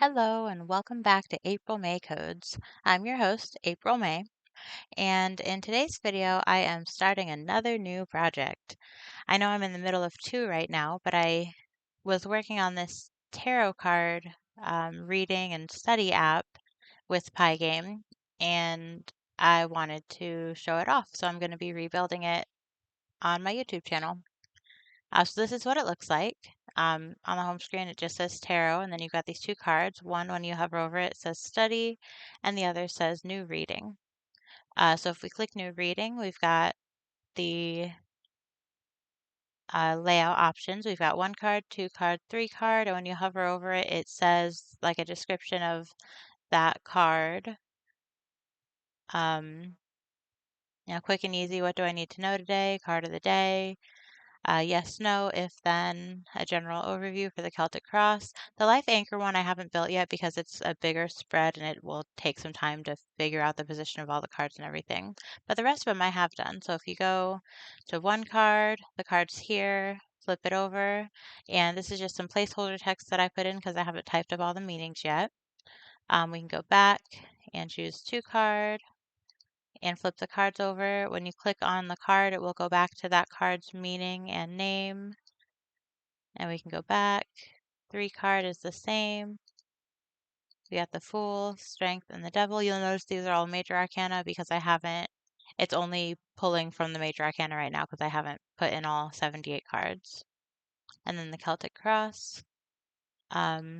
Hello and welcome back to April May Codes. I'm your host, April May, and in today's video, I am starting another new project. I know I'm in the middle of two right now, but I was working on this tarot card reading and study app with Pygame, and I wanted to show it off, so I'm going to be rebuilding it on my YouTube channel. So this is what it looks like. On the home screen, it just says tarot, and then you've got these two cards. One, when you hover over it, says study, and the other says new reading. So if we click new reading, we've got the layout options. We've got one card, two card, three card, and when you hover over it, it says like a description of that card. Um, quick and easy, what do I need to know today? Card of the day. Yes, no, if then, a general overview for the Celtic Cross. The Life Anchor one I haven't built yet because it's a bigger spread and it will take some time to figure out the position of all the cards and everything. But the rest of them I have done. So if you go to one card, the card's here, flip it over, and this is just some placeholder text that I put in because I haven't typed up all the meanings yet. We can go back and choose two card and flip the cards over. When you click on the card, it will go back to that card's meaning and name. And we can go back. Three card is the same. We got the Fool, Strength, and the Devil. You'll notice these are all major arcana because it's only pulling from the major arcana right now because I haven't put in all 78 cards. And then the Celtic Cross. I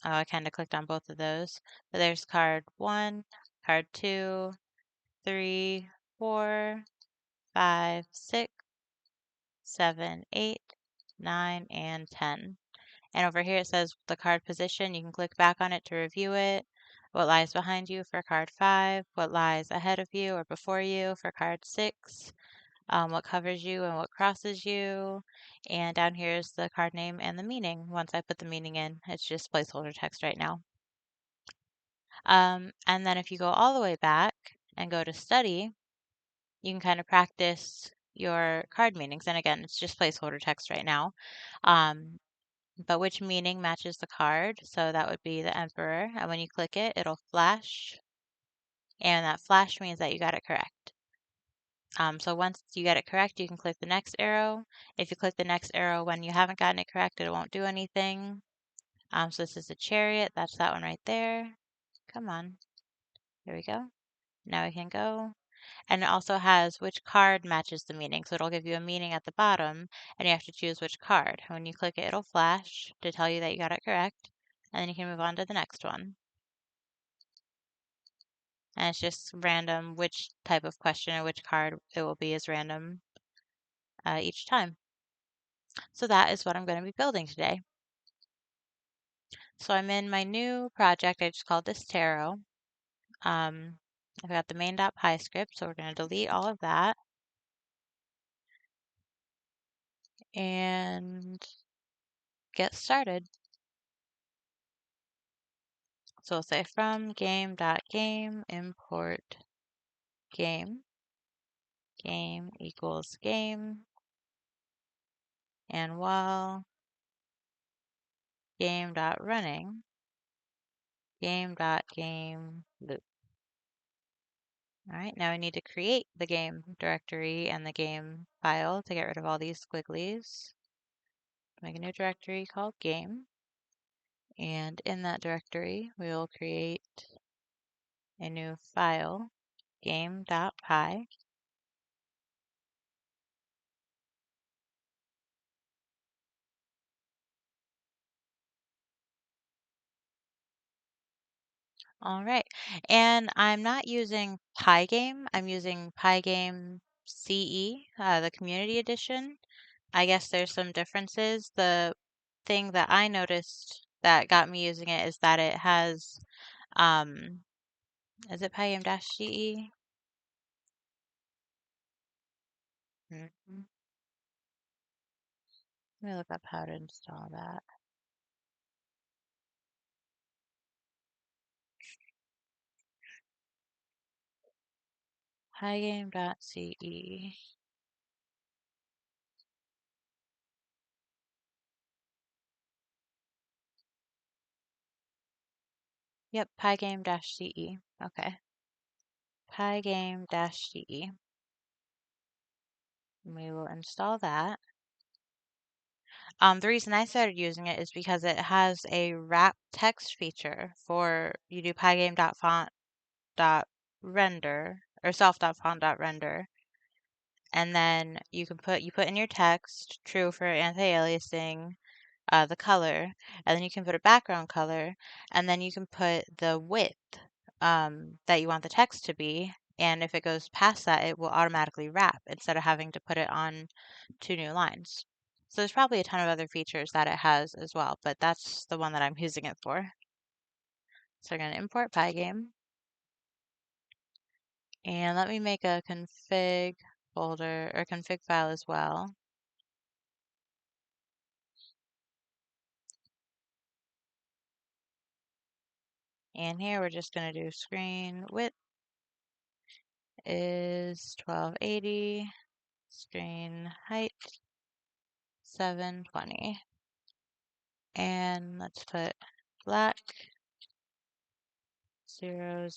kind of clicked on both of those. But there's card 1, card 2, 3, 4, 5, 6, 7, 8, 9, and 10. And over here it says the card position. You can click back on it to review it. What lies behind you for card 5, what lies ahead of you or before you for card 6, what covers you and what crosses you. And down here is the card name and the meaning. Once I put the meaning in, it's just placeholder text right now. And then if you go all the way back and go to study, you can kind of practice your card meanings. And again, it's just placeholder text right now. But which meaning matches the card? So that would be the Emperor. And when you click it, it'll flash. And that flash means that you got it correct. So once you get it correct, you can click the next arrow. If you click the next arrow when you haven't gotten it correct, it won't do anything. So this is a Chariot. That's that one right there. Come on. There we go. Now we can go. And it also has which card matches the meaning. So it'll give you a meaning at the bottom, and you have to choose which card. When you click it, it'll flash to tell you that you got it correct, and then you can move on to the next one. And it's just random which type of question or which card it will be is random each time. So that is what I'm going to be building today. So I'm in my new project. I just called this Tarot. I've got the main.py script, so we're going to delete all of that. And get started. So we'll say from game.game import game, game equals game, and while game.running, game.game loop. All right, now we need to create the game directory and the game file to get rid of all these squigglies. Make a new directory called game. And in that directory, we will create a new file, game.py. All right, and I'm not using Pygame. I'm using Pygame CE, the Community Edition. I guess there's some differences. The thing that I noticed that got me using it is that it has, is it Pygame-CE? Mhm. Let me look up how to install that. Pygame.ce. Yep, Pygame-CE. Okay. Pygame-CE. We will install that. The reason I started using it is because it has a wrap text feature for you do pygame.font.render or self.font.render, and then you put in your text true for anti-aliasing, the color, and then you can put a background color, and then you can put the width that you want the text to be, and if it goes past that, it will automatically wrap instead of having to put it on 2 new lines. So there's probably a ton of other features that it has as well, but that's the one that I'm using it for. So we're going to import Pygame, and let me make a config folder or config file as well. And here we're just going to do screen width is 1280, screen height 720. And let's put black 000,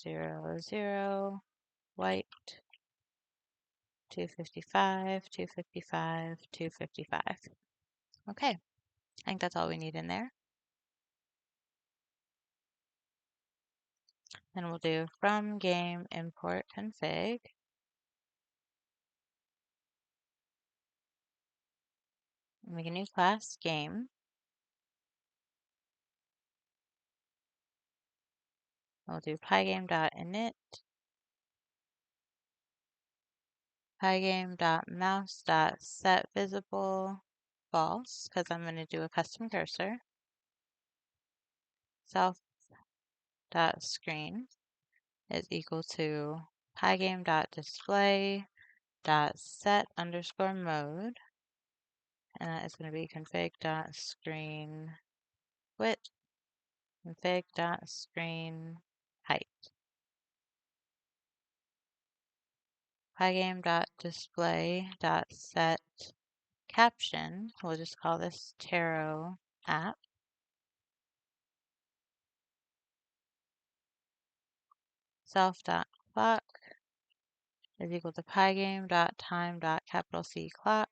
white 255, 255, 255. Okay, I think that's all we need in there. Then we'll do from game import config. Make a new class, game. We'll do pygame.init, pygame.mouse.setVisible false, because I'm going to do a custom cursor. Self.screen is equal to pygame.display.set_mode, and that is going to be config.screen width, config.screen height. Pygame.display.set caption, we'll just call this tarot app. Self.clock is equal to pygame.time.C clock.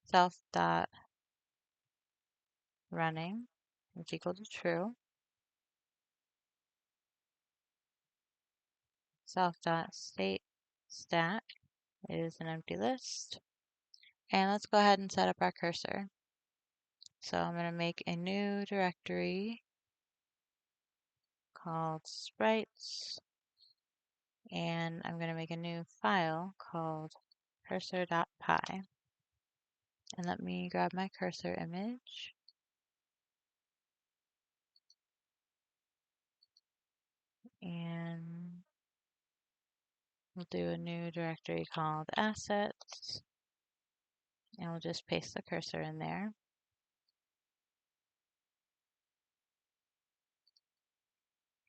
Self.running is equal to true. Self.state stat is an empty list. And let's go ahead and set up our cursor. So I'm going to make a new directory called sprites, and I'm going to make a new file called cursor.py. And let me grab my cursor image. And we'll do a new directory called assets. And we'll just paste the cursor in there.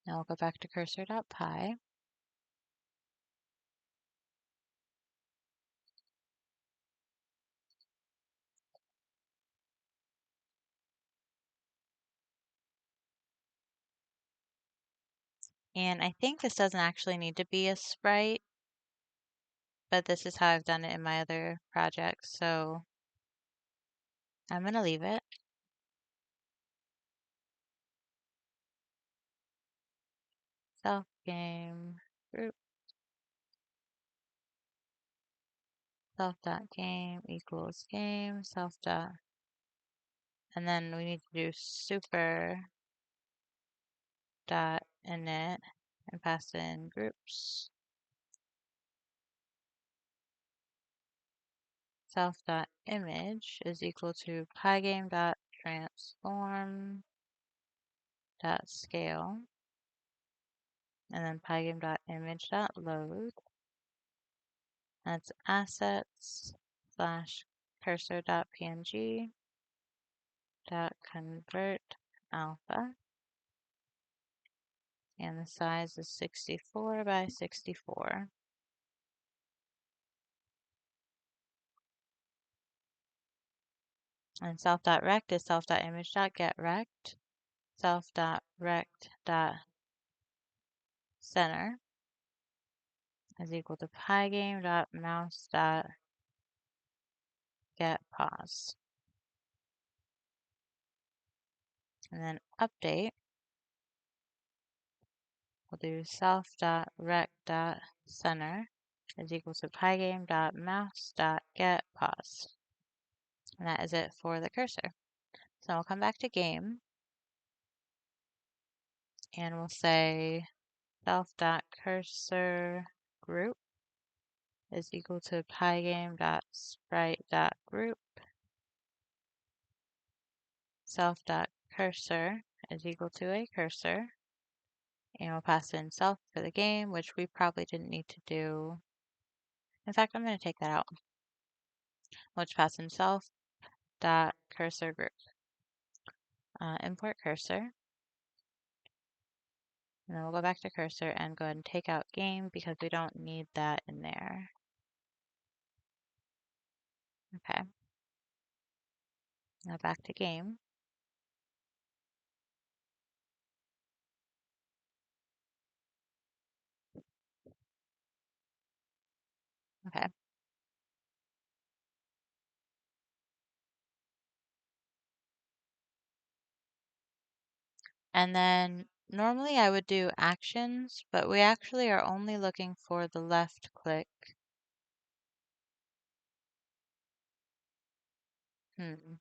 Now we'll go back to cursor.py. And I think this doesn't actually need to be a sprite, but this is how I've done it in my other projects, so I'm going to leave it. Self game group self.game equals game self dot, and then we need to do super dot init and pass in groups. Self dot image is equal to pygame dot transform dot scale, and then pygame dot image dot load. That's assets slash cursor dot png dot convert alpha, and the size is 64 by 64. And self.rect is self.image.getRect. self.rect.center is equal to pygame.mouse.getPause. And then update, we'll do self.rect.center is equal to pygame.mouse.getPause. And that is it for the cursor. So we'll come back to game and we'll say self.cursor group is equal to pygame.sprite.group. Self.cursor is equal to a cursor. And we'll pass in self for the game, which we probably didn't need to do. In fact, I'm going to take that out. We'll just pass in self.cursor group. Import cursor. And then we'll go back to cursor and go ahead and take out game because we don't need that in there. Okay. Now back to game. Okay. And then normally I would do actions, but we actually are only looking for the left click.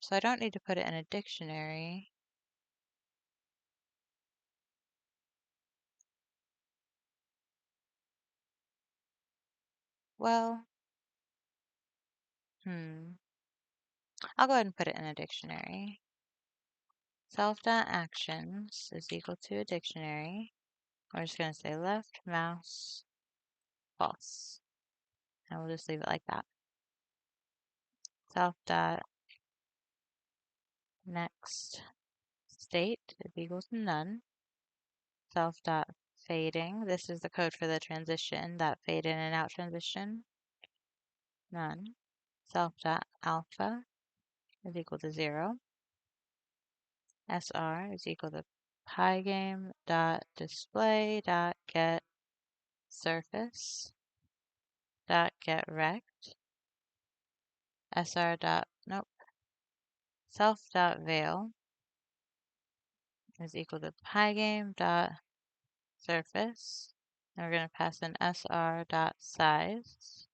So I don't need to put it in a dictionary. Well, I'll go ahead and put it in a dictionary. Self.actions is equal to a dictionary. We're just going to say left mouse false. And we'll just leave it like that. Self.next state is equal to none. Self.fading, this is the code for the transition, that fade in and out transition. None. Self.alpha is equal to 0. SR is equal to pygame.display.getSurface.getRect. Self.veil is equal to pygame.surface. And we're going to pass in sr.size.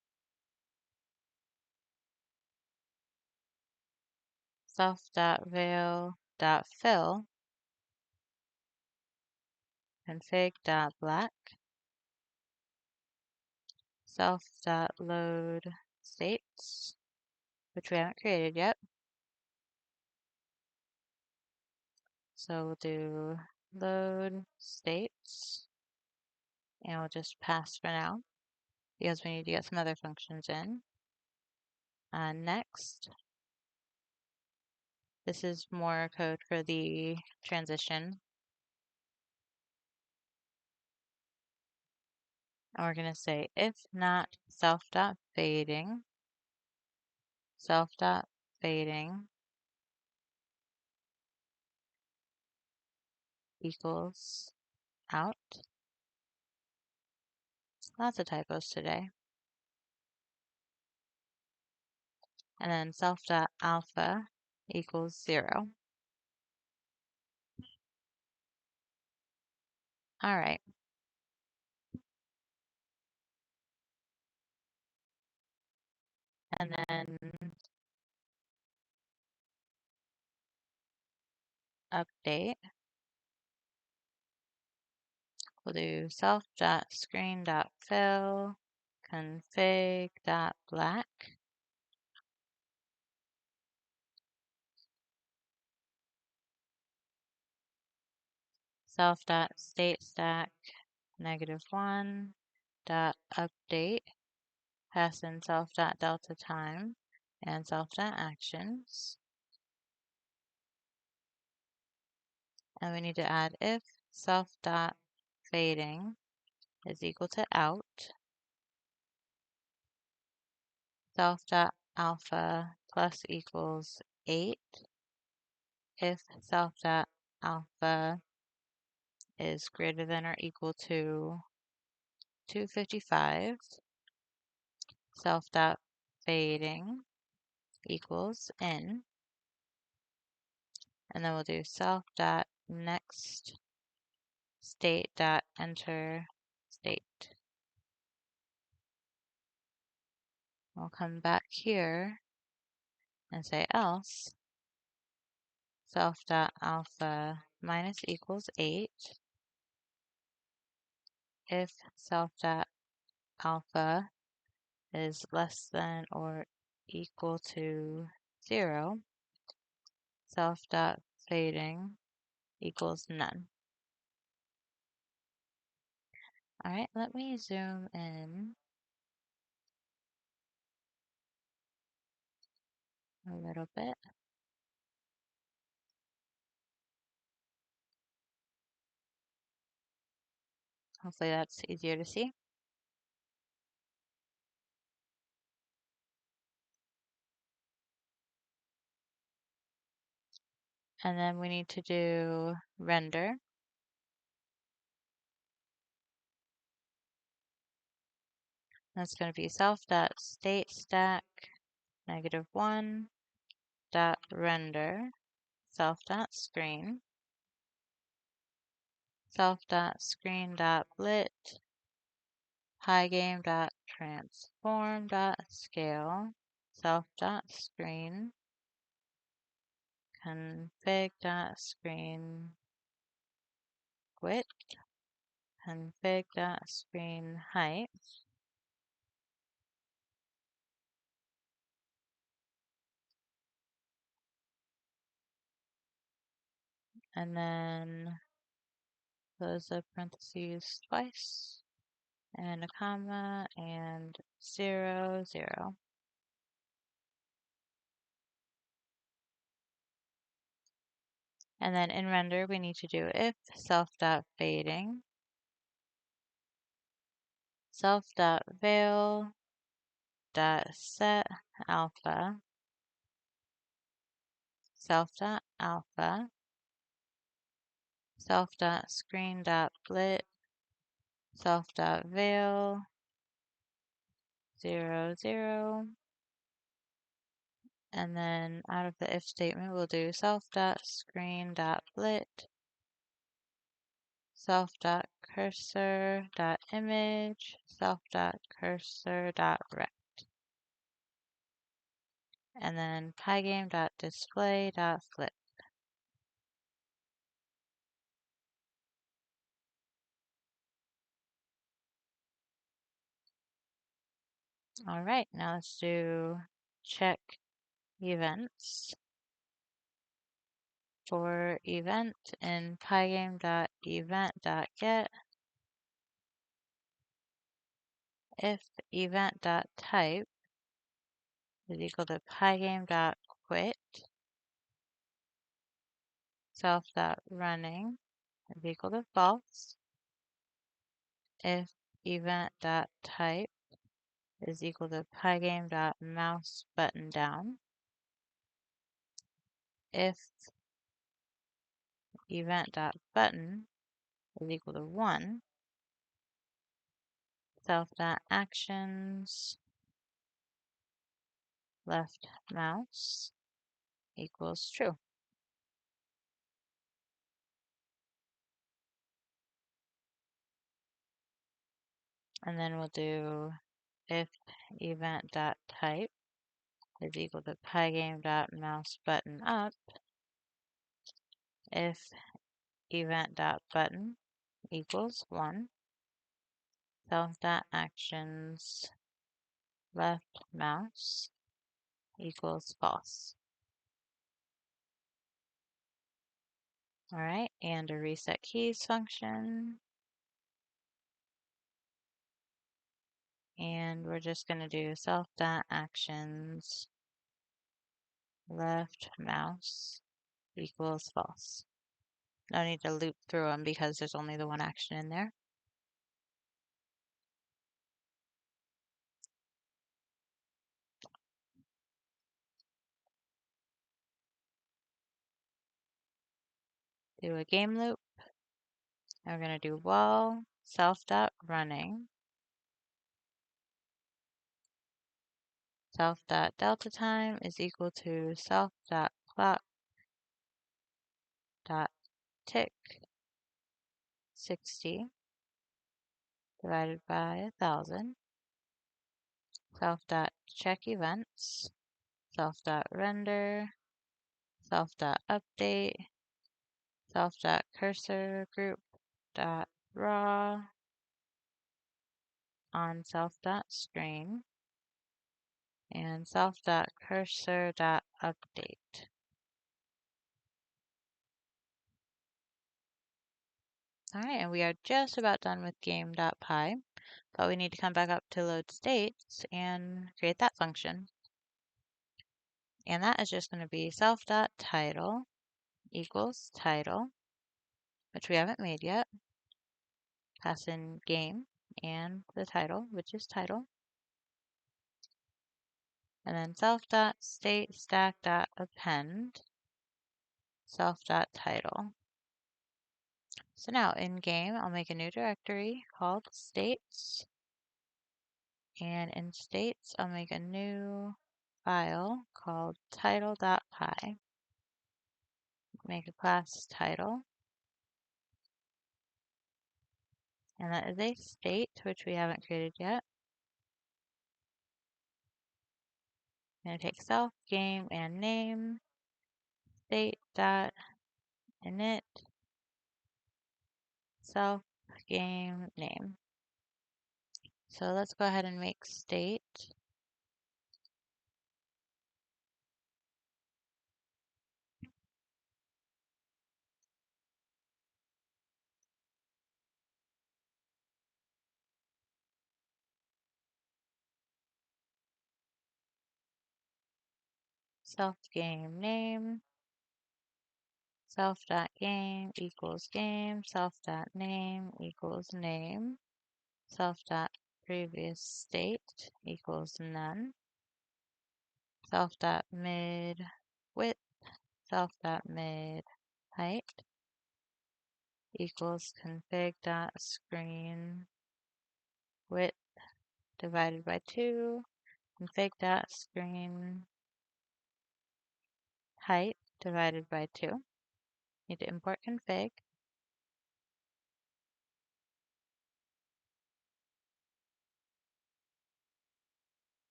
Self.veil.fill config.black. Self.load states, which we haven't created yet. So we'll do load states, and we'll just pass for now because we need to get some other functions in. Next, this is more code for the transition. And we're going to say if not self.fading, self.fading equals out. Lots of typos today. And then self.alpha equals 0. All right. And then update. We'll do self.screen.fill config.black. Self.stateStack -1 dot update, pass in self.delta time and self.actions. And we need to add if self.fading is equal to out, self.alpha plus equals 8, if self.alpha alpha is greater than or equal to 255. Self.fading equals in. And then we'll do self.next state.enter state. We'll come back here and say else self.alpha minus equals 8 if self.alpha is less than or equal to 0, self.fading equals none. All right, let me zoom in a little bit. Hopefully that's easier to see. And then we need to do render. That's going to be self.stateStack -1 dot render self.screen self.screen.blit pygame.transform.scale self.screen config.screen width config.screen height. And then close the parentheses twice and a comma and 0, 0. And then in render, we need to do if self.fading self.veil.set alpha self.alpha self.screen.blit self.veil 0, 0. And then out of the if statement, we'll do self.screen.blit self.cursor.image self.cursor.rect. And then pygame.display.flip. All right, now let's do check events. For event in pygame.event.get, if event.type is equal to pygame.quit, self.running is equal to false. If event.type is equal to pygame.mouse button down, if event.button is equal to 1, self.actions left mouse equals true. And then we'll do if event.type is equal to pygame.mouse button up, if event.button equals 1, self.actions left mouse equals false. All right, and a reset keys function. And we're just going to do self.actions left mouse equals false. No need to loop through them because there's only the one action in there. do a game loop. And we're going to do while self.running, self.delta time is equal to self.clock.tick 60 divided by 1,000, self.check events, self.render, self.update, self.cursor group dot raw on self.screen, and self.cursor.update. All right, and we are just about done with game.py, but we need to come back up to load states and create that function. And that is just going to be self.title equals title, which we haven't made yet. Pass in game and the title, which is title. And then self.state stack.append self.title. So now in game, I'll make a new directory called states. And in states, I'll make a new file called title.py. Make a class title. And that is a state, which we haven't created yet. I'm going to take self, game, and name, state.init, self, game, name. So let's go ahead and make state. Self, game, name, self.game equals game, self.name equals name, self.previous state equals none, self.mid width, self.mid height equals config.screen width divided by 2, config.screen height divided by 2. Need to import config.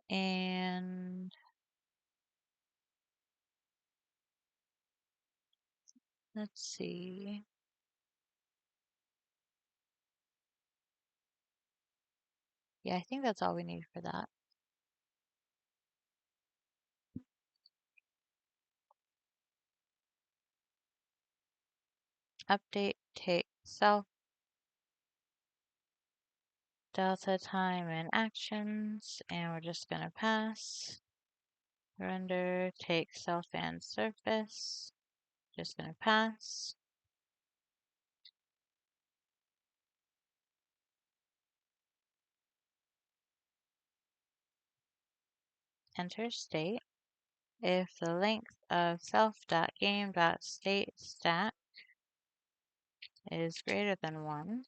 And let's see. Yeah, I think that's all we need for that. Update take self delta time and actions, and we're just going to pass render take self and surface, just going to pass. Enter state. If the length of self.game.state stack is greater than 1,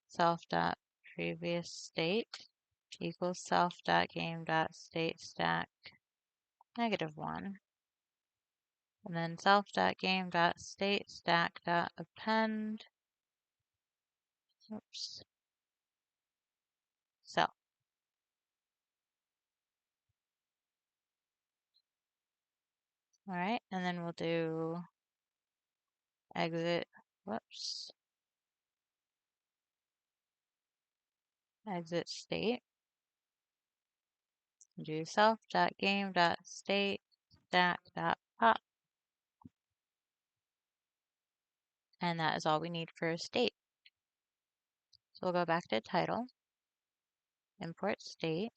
self.previous state equals self.game.state stack -1. And then self.game.state stack.append self. All right, and then we'll do exit, exit state. Do self.game.state stack.pop. And that is all we need for state. So we'll go back to title, import state.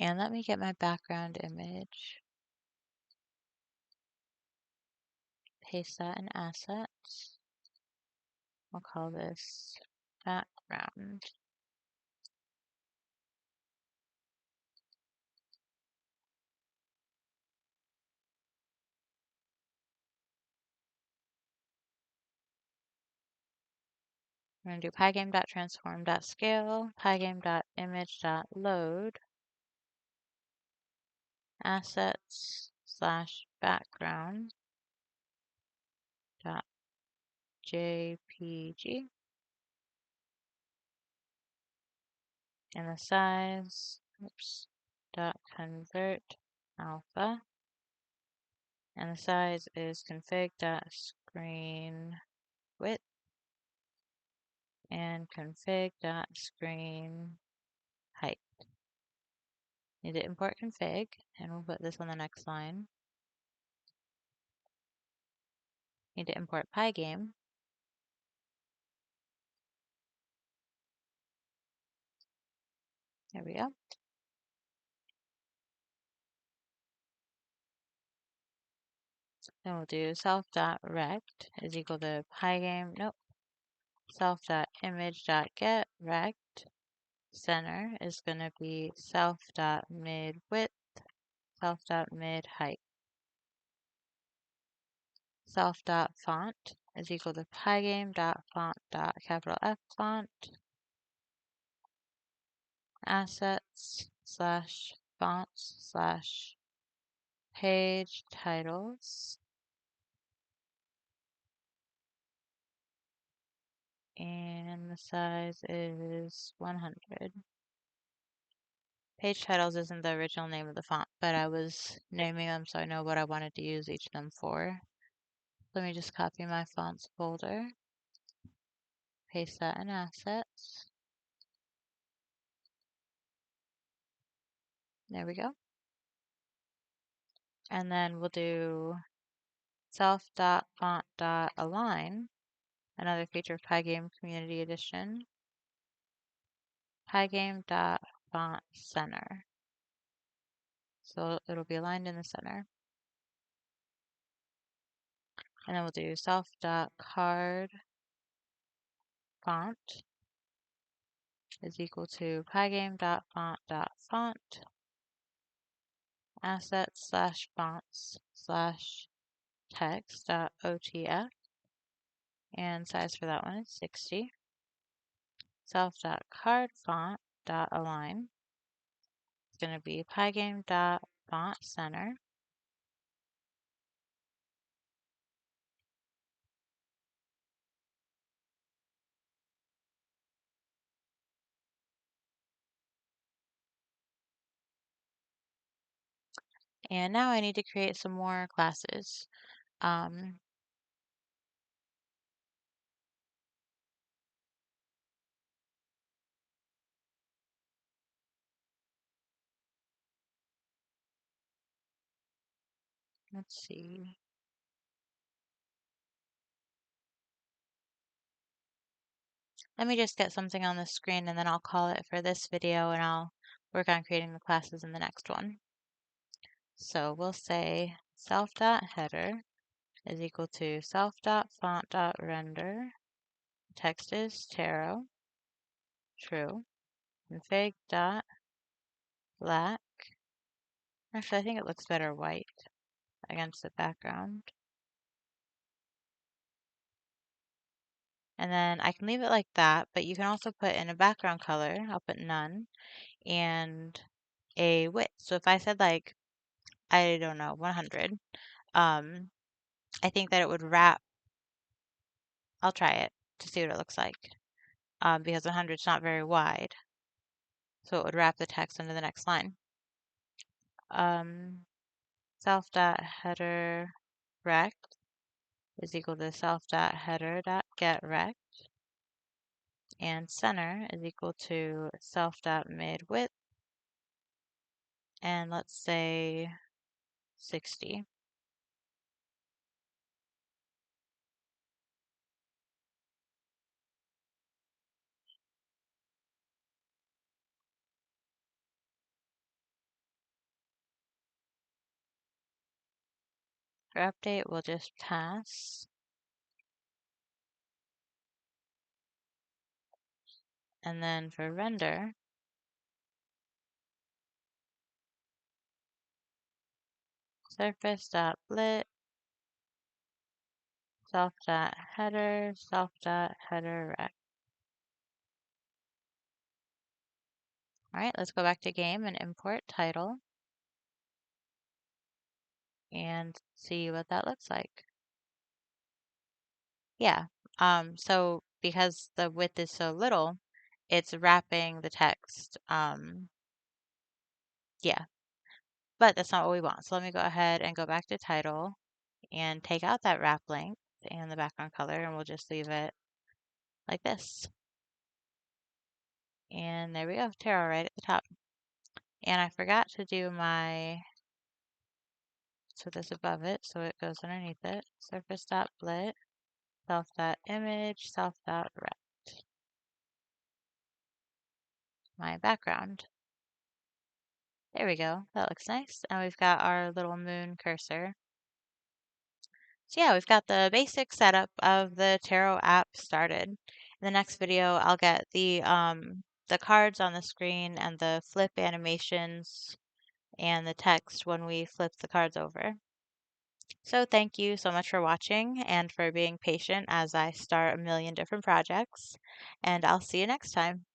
And let me get my background image. paste that in assets. We'll call this background. We're going to do pygame.transform.scale, pygame.image.load, assets/background .jpg, and the size, .convert alpha, and the size is config.screen width and config.screen height. Need to import config, and we'll put this on the next line. Need to import Pygame. There we go. Then we'll do self.rect is equal to Pygame, self.image.getRect. Center is going to be self.midWidth, self.midHeight. Self.font is equal to pygame.font.capital F font, assets/fonts/page titles, and the size is 100. Page titles isn't the original name of the font, but I was naming them so I know what I wanted to use each of them for. Let me just copy my fonts folder, paste that in assets. There we go. And then we'll do self.font.align, another feature of Pygame Community Edition, pygame.font.center. So it'll be aligned in the center. And then we'll do self.card font is equal to pygame.font.font, assets/fonts/text.otf, and size for that one is 60. Self.cardFont.align is going to be pygame.fontCenter. And now I need to create some more classes. Let's see. Let me just get something on the screen and then I'll call it for this video and I'll work on creating the classes in the next one. So we'll say self.header is equal to self.font.render. Text is tarot, true. Config.black. Actually, I think it looks better white against the background. And then I can leave it like that, but you can also put in a background color. I'll put none and a width. So if I said like, I don't know, 100, I think that it would wrap. I'll try it to see what it looks like because 100 is not very wide. So it would wrap the text into the next line. Self.header rect is equal to self.header.getRect, and center is equal to self.midWidth, and let's say 60. For update, we'll just pass. And then for render, surface.lit, self.header, self.header rect. All right, let's go back to game and import title and see what that looks like. Yeah, so because the width is so little, it's wrapping the text. Yeah, but that's not what we want. So let me go ahead and go back to title and take out that wrap length and the background color, and we'll just leave it like this. And there we go, tarot right at the top. And I forgot to do so this above it, so it goes underneath it. Surface.blit, self.image, self.rect. My background. There we go, that looks nice. And we've got our little moon cursor. So yeah, we've got the basic setup of the tarot app started. In the next video, I'll get the cards on the screen and the flip animations and the text when we flip the cards over. So thank you so much for watching and for being patient as I start a million different projects, and I'll see you next time.